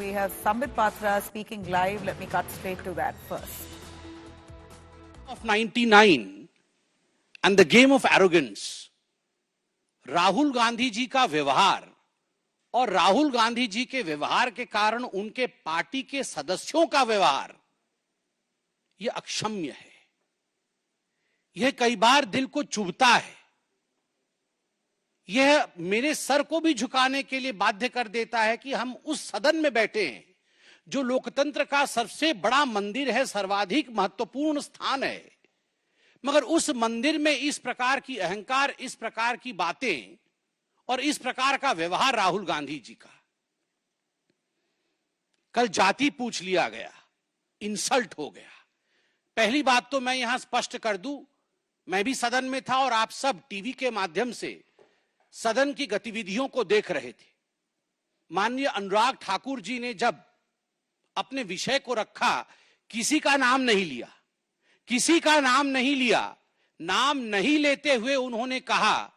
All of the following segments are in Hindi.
we have Sambit Patra speaking live. Let me cut straight to that first. Of 99 and the game of arrogance, Rahul Gandhi जी का व्यवहार और राहुल गांधी जी के व्यवहार के कारण उनके पार्टी के सदस्यों का व्यवहार यह अक्षम्य है। यह कई बार दिल को चुभता है। यह मेरे सर को भी झुकाने के लिए बाध्य कर देता है कि हम उस सदन में बैठे हैं जो लोकतंत्र का सबसे बड़ा मंदिर है, सर्वाधिक महत्वपूर्ण स्थान है, मगर उस मंदिर में इस प्रकार की अहंकार, इस प्रकार की बातें और इस प्रकार का व्यवहार राहुल गांधी जी का। कल जाति पूछ लिया गया, इंसल्ट हो गया। पहली बात तो मैं यहां स्पष्ट कर दूं, मैं भी सदन में था और आप सब टीवी के माध्यम से सदन की गतिविधियों को देख रहे थे। माननीय अनुराग ठाकुर जी ने जब अपने विषय को रखा, किसी का नाम नहीं लिया, किसी का नाम नहीं लिया। नाम नहीं लेते हुए उन्होंने कहा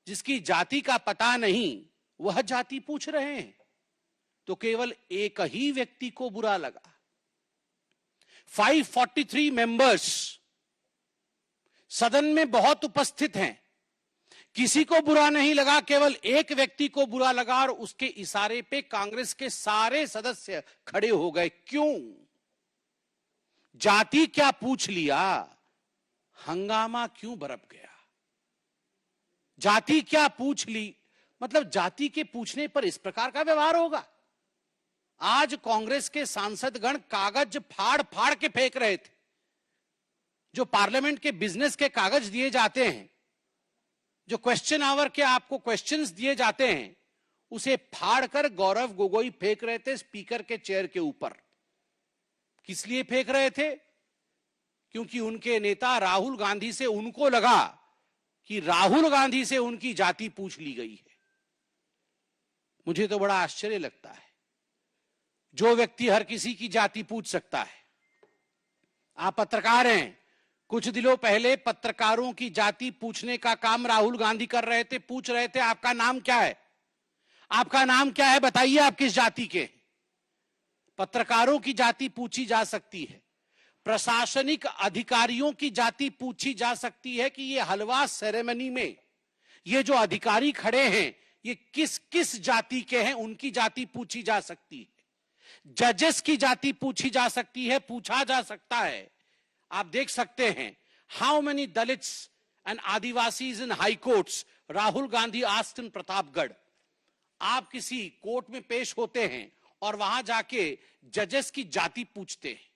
जिसकी जाति का पता नहीं वह जाति पूछ रहे हैं, तो केवल एक ही व्यक्ति को बुरा लगा। 543 मेंबर्स सदन में बहुत उपस्थित हैं, किसी को बुरा नहीं लगा, केवल एक व्यक्ति को बुरा लगा और उसके इशारे पे कांग्रेस के सारे सदस्य खड़े हो गए। क्यों? जाति क्या पूछ लिया, हंगामा क्यों बरप गया? जाति क्या पूछ ली, मतलब जाति के पूछने पर इस प्रकार का व्यवहार होगा? आज कांग्रेस के सांसदगण कागज फाड़ फाड़ के फेंक रहे थे। जो पार्लियामेंट के बिजनेस के कागज दिए जाते हैं, जो क्वेश्चन आवर के आपको क्वेश्चंस दिए जाते हैं, उसे फाड़कर गौरव गोगोई फेंक रहे थे स्पीकर के चेयर के ऊपर। किस लिए फेंक रहे थे? क्योंकि उनके नेता राहुल गांधी से उनको लगा कि राहुल गांधी से उनकी जाति पूछ ली गई है। मुझे तो बड़ा आश्चर्य लगता है, जो व्यक्ति हर किसी की जाति पूछ सकता है। आप पत्रकार हैं, कुछ दिनों पहले पत्रकारों की जाति पूछने का काम राहुल गांधी कर रहे थे। पूछ रहे थे आपका नाम क्या है, आपका नाम क्या है, बताइए आप किस जाति के। पत्रकारों की जाति पूछी जा सकती है, प्रशासनिक अधिकारियों की जाति पूछी जा सकती है कि ये हलवा सेरेमनी में ये जो अधिकारी खड़े हैं ये किस किस जाति के हैं, उनकी जाति पूछी जा सकती है। जजेस की जाति पूछी जा सकती है, पूछा जा सकता है। आप देख सकते हैं how many Dalits and Adivasis in high courts Rahul Gandhi asked in Pratapgarh. आप किसी कोर्ट में पेश होते हैं और वहां जाके जजेस की जाति पूछते हैं,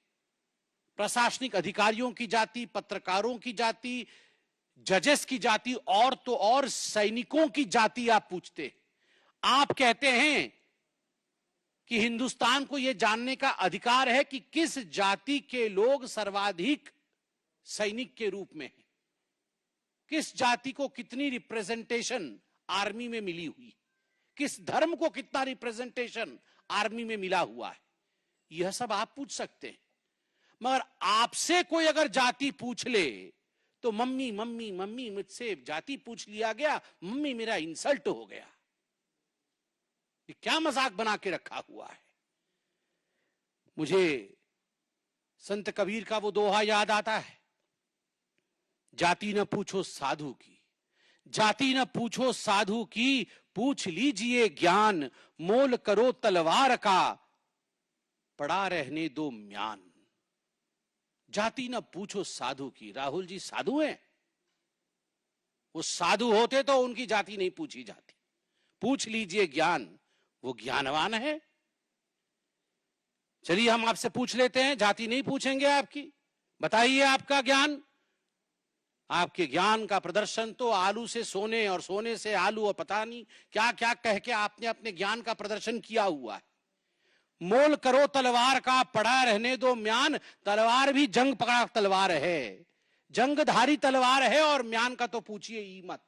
प्रशासनिक अधिकारियों की जाति, पत्रकारों की जाति, जजेस की जाति, और तो और सैनिकों की जाति आप पूछते हैं। आप कहते हैं कि हिंदुस्तान को यह जानने का अधिकार है कि किस जाति के लोग सर्वाधिक सैनिक के रूप में हैं, किस जाति को कितनी रिप्रेजेंटेशन आर्मी में मिली हुई, किस धर्म को कितना रिप्रेजेंटेशन आर्मी में मिला हुआ है। यह सब आप पूछ सकते हैं, मगर आपसे कोई अगर जाति पूछ ले तो मम्मी मम्मी मम्मी, मुझसे जाति पूछ लिया गया, मम्मी मेरा इंसल्ट हो गया। ये क्या मजाक बना के रखा हुआ है? मुझे संत कबीर का वो दोहा याद आता है, जाति न पूछो साधु की, जाति न पूछो साधु की, पूछ लीजिए ज्ञान, मोल करो तलवार का, पड़ा रहने दो म्यान। जाति न पूछो साधु की। राहुल जी साधु हैं? वो साधु होते तो उनकी जाति नहीं पूछी जाती। पूछ लीजिए ज्ञान, वो ज्ञानवान है। चलिए हम आपसे पूछ लेते हैं, जाति नहीं पूछेंगे आपकी, बताइए आपका ज्ञान। आपके ज्ञान का प्रदर्शन तो आलू से सोने और सोने से आलू और पता नहीं क्या क्या कह के आपने अपने ज्ञान का प्रदर्शन किया हुआ है। मोल करो तलवार का, पड़ा रहने दो म्यान। तलवार भी जंग पकड़ा तलवार है, जंगधारी तलवार है, और म्यान का तो पूछिए ही मत।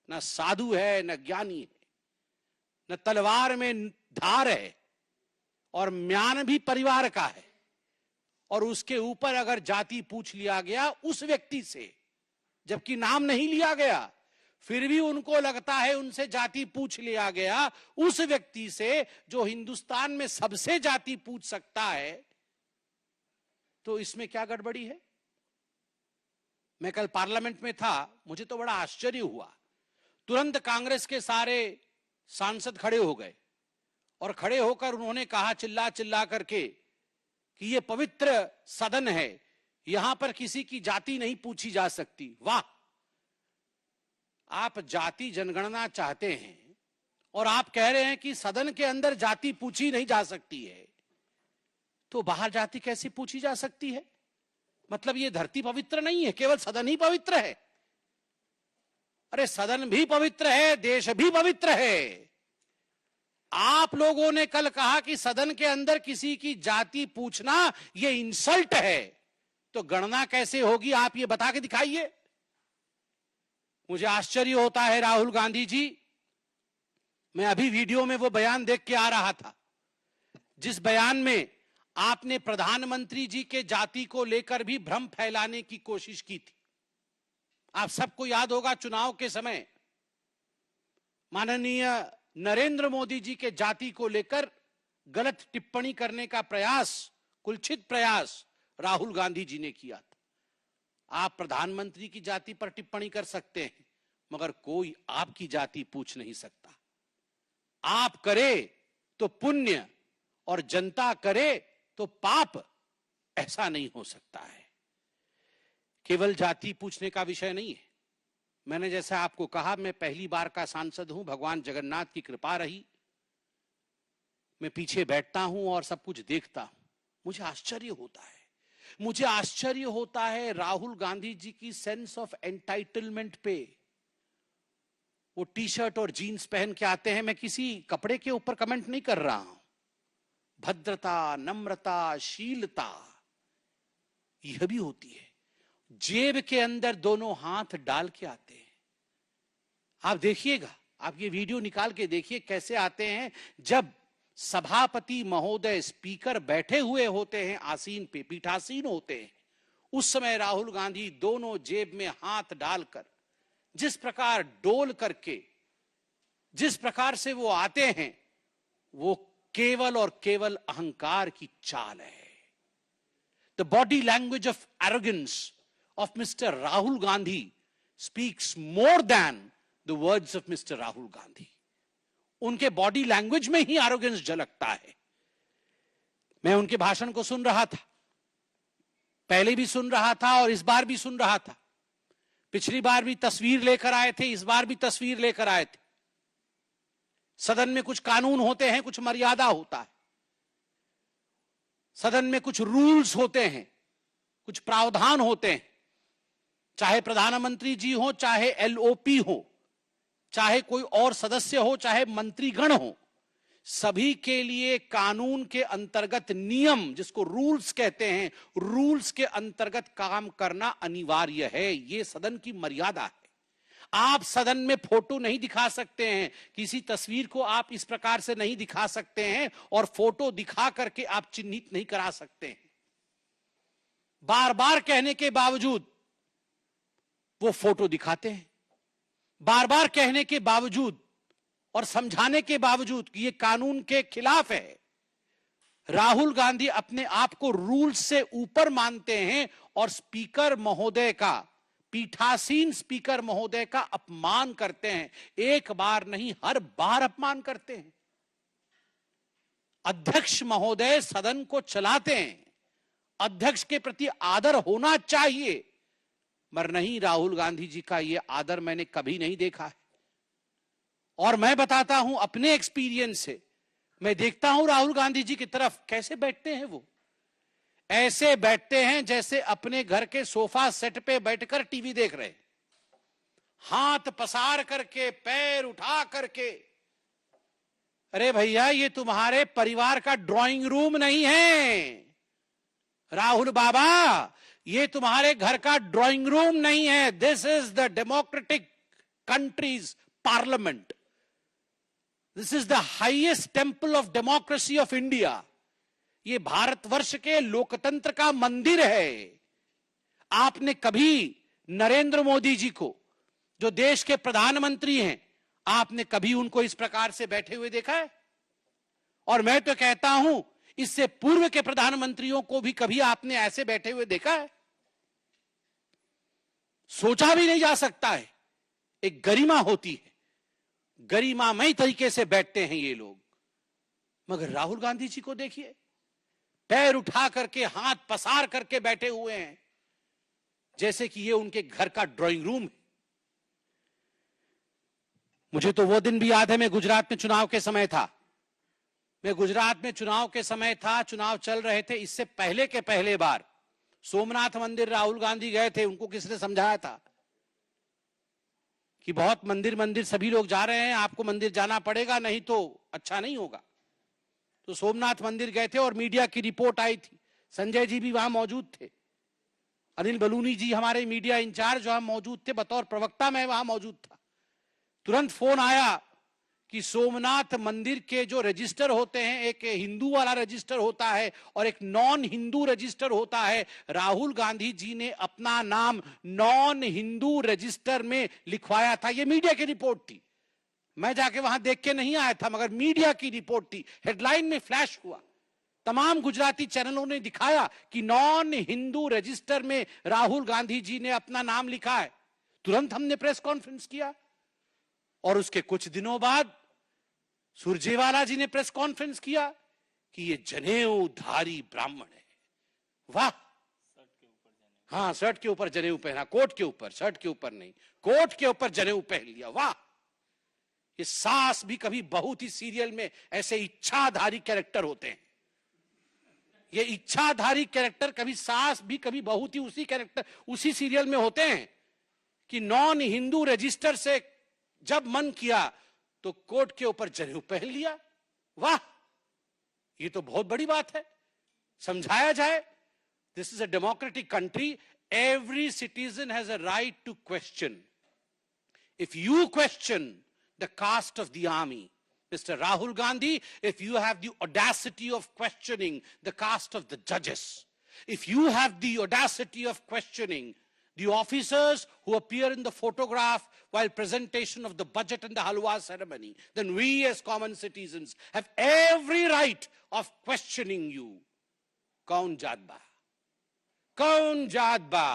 न साधु है, न ज्ञानी है, न तलवार में धार है, और म्यान भी परिवार का है। और उसके ऊपर अगर जाति पूछ लिया गया उस व्यक्ति से, जबकि नाम नहीं लिया गया, फिर भी उनको लगता है उनसे जाति पूछ लिया गया, उस व्यक्ति से जो हिंदुस्तान में सबसे जाति पूछ सकता है, तो इसमें क्या गड़बड़ी है? मैं कल पार्लियामेंट में था, मुझे तो बड़ा आश्चर्य हुआ। तुरंत कांग्रेस के सारे सांसद खड़े हो गए और खड़े होकर उन्होंने कहा चिल्ला चिल्ला करके कि ये पवित्र सदन है, यहां पर किसी की जाति नहीं पूछी जा सकती। वाह, आप जाति जनगणना चाहते हैं और आप कह रहे हैं कि सदन के अंदर जाति पूछी नहीं जा सकती है, तो बाहर जाति कैसे पूछी जा सकती है? मतलब ये धरती पवित्र नहीं है, केवल सदन ही पवित्र है? अरे सदन भी पवित्र है, देश भी पवित्र है। आप लोगों ने कल कहा कि सदन के अंदर किसी की जाति पूछना ये इंसल्ट है, तो गणना कैसे होगी आप ये बता के दिखाइए। मुझे आश्चर्य होता है राहुल गांधी जी, मैं अभी वीडियो में वो बयान देख के आ रहा था जिस बयान में आपने प्रधानमंत्री जी के जाति को लेकर भी भ्रम फैलाने की कोशिश की थी। आप सबको याद होगा चुनाव के समय माननीय नरेंद्र मोदी जी के जाति को लेकर गलत टिप्पणी करने का प्रयास, कुलछित प्रयास राहुल गांधी जी ने किया था। आप प्रधानमंत्री की जाति पर टिप्पणी कर सकते हैं, मगर कोई आपकी जाति पूछ नहीं सकता। आप करे तो पुण्य और जनता करे तो पाप, ऐसा नहीं हो सकता है। केवल जाति पूछने का विषय नहीं है। मैंने जैसा आपको कहा, मैं पहली बार का सांसद हूं, भगवान जगन्नाथ की कृपा रही। मैं पीछे बैठता हूं और सब कुछ देखता हूं, मुझे आश्चर्य होता है। मुझे आश्चर्य होता है राहुल गांधी जी की सेंस ऑफ एंटाइटलमेंट पे। वो टी शर्ट और जीन्स पहन के आते हैं, मैं किसी कपड़े के ऊपर कमेंट नहीं कर रहा हूं। भद्रता, नम्रता, शीलता यह भी होती है। जेब के अंदर दोनों हाथ डाल के आते हैं। आप देखिएगा, आप ये वीडियो निकाल के देखिए कैसे आते हैं। जब सभापति महोदय, स्पीकर बैठे हुए होते हैं आसीन पे, पीठासीन होते हैं, उस समय राहुल गांधी दोनों जेब में हाथ डालकर जिस प्रकार डोल करके जिस प्रकार से वो आते हैं, वो केवल और केवल अहंकार की चाल है। The body language of arrogance of Mr. Rahul Gandhi speaks more than the words of Mr. Rahul Gandhi. उनके बॉडी लैंग्वेज में ही एरोगेंस झलकता है। मैं उनके भाषण को सुन रहा था, पहले भी सुन रहा था और इस बार भी सुन रहा था। पिछली बार भी तस्वीर लेकर आए थे, इस बार भी तस्वीर लेकर आए थे। सदन में कुछ कानून होते हैं, कुछ मर्यादा होता है। सदन में कुछ रूल्स होते हैं, कुछ प्रावधान होते हैं। चाहे प्रधानमंत्री जी हो, चाहे एलओपी हो, चाहे कोई और सदस्य हो, चाहे मंत्रीगण हो, सभी के लिए कानून के अंतर्गत नियम, जिसको रूल्स कहते हैं, रूल्स के अंतर्गत काम करना अनिवार्य है। ये सदन की मर्यादा है। आप सदन में फोटो नहीं दिखा सकते हैं, किसी तस्वीर को आप इस प्रकार से नहीं दिखा सकते हैं और फोटो दिखा करके आप चिन्हित नहीं करा सकते हैं। बार बार कहने के बावजूद वो फोटो दिखाते हैं। बार बार कहने के बावजूद और समझाने के बावजूद कि ये कानून के खिलाफ है, राहुल गांधी अपने आप को रूल से ऊपर मानते हैं और स्पीकर महोदय का, पीठासीन स्पीकर महोदय का अपमान करते हैं। एक बार नहीं, हर बार अपमान करते हैं। अध्यक्ष महोदय सदन को चलाते हैं, अध्यक्ष के प्रति आदर होना चाहिए, मगर नहीं, राहुल गांधी जी का यह आदर मैंने कभी नहीं देखा है। और मैं बताता हूं अपने एक्सपीरियंस से, मैं देखता हूं राहुल गांधी जी की तरफ कैसे बैठते हैं। वो ऐसे बैठते हैं जैसे अपने घर के सोफा सेट पे बैठकर टीवी देख रहे, हाथ पसार करके, पैर उठा करके। अरे भैया, ये तुम्हारे परिवार का ड्राइंग रूम नहीं है राहुल बाबा, ये तुम्हारे घर का ड्राइंग रूम नहीं है। This is the democratic countries parliament, this is the highest temple of democracy of India. ये भारतवर्ष के लोकतंत्र का मंदिर है। आपने कभी नरेंद्र मोदी जी को, जो देश के प्रधानमंत्री हैं, आपने कभी उनको इस प्रकार से बैठे हुए देखा है? और मैं तो कहता हूं, इससे पूर्व के प्रधानमंत्रियों को भी कभी आपने ऐसे बैठे हुए देखा है? सोचा भी नहीं जा सकता है। एक गरिमा होती है, गरिमामय तरीके से बैठते हैं ये लोग। मगर राहुल गांधी जी को देखिए, पैर उठा करके, हाथ पसार करके बैठे हुए हैं, जैसे कि ये उनके घर का ड्राइंग रूम है। मुझे तो वो दिन भी याद है, मैं गुजरात में चुनाव के समय था। चुनाव चल रहे थे। इससे पहले के पहले बार सोमनाथ मंदिर राहुल गांधी गए थे। उनको किसने समझाया था कि बहुत मंदिर सभी लोग जा रहे हैं, आपको मंदिर जाना पड़ेगा, नहीं तो अच्छा नहीं होगा। तो सोमनाथ मंदिर गए थे और मीडिया की रिपोर्ट आई थी। संजय जी भी वहां मौजूद थे, अनिल बलूनी जी हमारे मीडिया इंचार्ज वहां मौजूद थे, बतौर प्रवक्ता मैं वहां मौजूद था। तुरंत फोन आया कि सोमनाथ मंदिर के जो रजिस्टर होते हैं, एक हिंदू वाला रजिस्टर होता है और एक नॉन हिंदू रजिस्टर होता है। राहुल गांधी जी ने अपना नाम नॉन हिंदू रजिस्टर में लिखवाया था। यह मीडिया की रिपोर्ट थी, मैं जाके वहां देख के नहीं आया था, मगर मीडिया की रिपोर्ट थी। हेडलाइन में फ्लैश हुआ, तमाम गुजराती चैनलों ने दिखाया कि नॉन हिंदू रजिस्टर में राहुल गांधी जी ने अपना नाम लिखा है। तुरंत हमने प्रेस कॉन्फ्रेंस किया और उसके कुछ दिनों बाद सुरजेवाला जी ने प्रेस कॉन्फ्रेंस किया कि ये जनेऊधारी ब्राह्मण है। वाह, हाँ, शर्ट के ऊपर जनेऊ पहना, कोट के ऊपर, शर्ट के ऊपर नहीं, कोट के ऊपर जनेऊ पहन लिया। वाह, ये सास भी कभी बहू थी सीरियल में ऐसे इच्छाधारी कैरेक्टर होते हैं। ये इच्छाधारी कैरेक्टर कभी सास भी कभी बहू थी, उसी कैरेक्टर उसी सीरियल में होते हैं कि नॉन हिंदू रजिस्टर से जब मन किया तो कोट के ऊपर जनेऊ पहन लिया। वाह, ये तो बहुत बड़ी बात है, समझाया जाए। This is a democratic country, every citizen has a right to question. If you question the caste of the army, Mr. Rahul Gandhi, if you have the audacity of questioning the caste of the judges, if you have the audacity of questioning the officers who appear in the photograph while presentation of the budget and the halwa ceremony, then we as common citizens have every right of questioning you. Kaun jaat ba? Kaun jaat ba?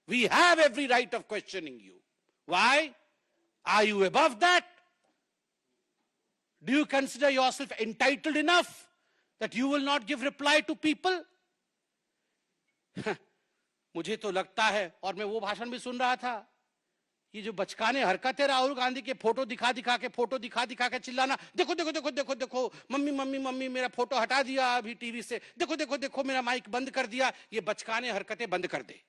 We have every right of questioning you. Why? Are you above that? Do you consider yourself entitled enough that you will not give reply to people? मुझे तो लगता है, और मैं वो भाषण भी सुन रहा था, ये जो बचकाने हरकत है राहुल गांधी के, फोटो दिखा दिखा के चिल्लाना, देखो देखो देखो देखो देखो, मम्मी मम्मी मम्मी मेरा फोटो हटा दिया अभी टीवी से, देखो देखो देखो मेरा माइक बंद कर दिया। ये बचकाने हरकतें बंद कर दे।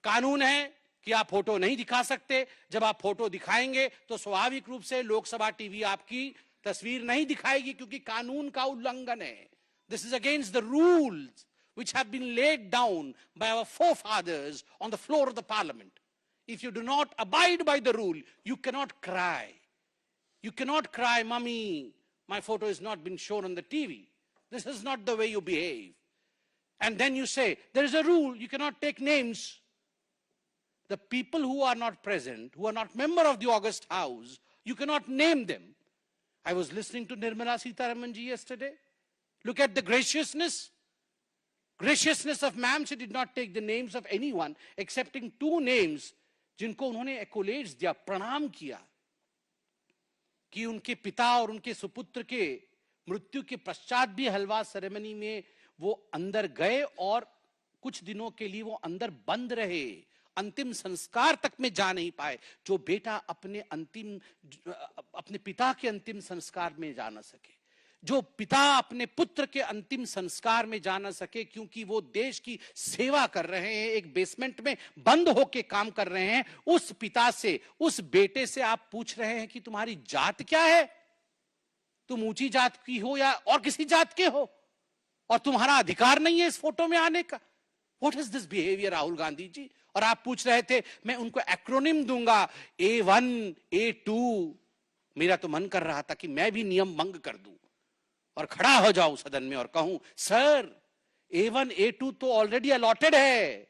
कानून है कि आप फोटो नहीं दिखा सकते। जब आप फोटो दिखाएंगे तो स्वाभाविक रूप से लोकसभा टीवी आपकी तस्वीर नहीं दिखाएगी, क्योंकि कानून का उल्लंघन है। This is against the rules which have been laid down by our forefathers on the floor of the parliament. If you do not abide by the rule, you cannot cry. You cannot cry, "Mummy, my photo has not been shown on the TV." This is not the way you behave. And then you say, there is a rule, you cannot take names. The people who are not present, who are not member of the August House, you cannot name them. I was listening to Nirmala Sitharaman ji yesterday. Look at the graciousness of ma'am. She did not take the names of anyone excepting 2 names जिनको उन्होंने एक्कोलेड्स दिया, प्रणाम किया, कि उनके पिता और उनके सुपुत्र के मृत्यु के पश्चात भी हलवा सेरेमनी में वो अंदर गए और कुछ दिनों के लिए वो अंदर बंद रहे, अंतिम संस्कार तक में जा नहीं पाए। जो बेटा अपने पिता के अंतिम संस्कार में जा न सके, जो पिता अपने पुत्र के अंतिम संस्कार में जा न सके, क्योंकि वो देश की सेवा कर रहे हैं, एक बेसमेंट में बंद होके काम कर रहे हैं, उस पिता से, उस बेटे से आप पूछ रहे हैं कि तुम्हारी जात क्या है, तुम ऊंची जात की हो या और किसी जात के हो, और तुम्हारा अधिकार नहीं है इस फोटो में आने का। What is this behaviour Rahul Gandhi ji? और आप पूछ रहे थे मैं उनको एक्रोनिम दूंगा, A1 A2। मेरा तो मन कर रहा था कि मैं भी नियम भंग कर दूं और खड़ा हो जाऊं सदन में और कहूं, सर A1 A2 तो ऑलरेडी अलॉटेड है,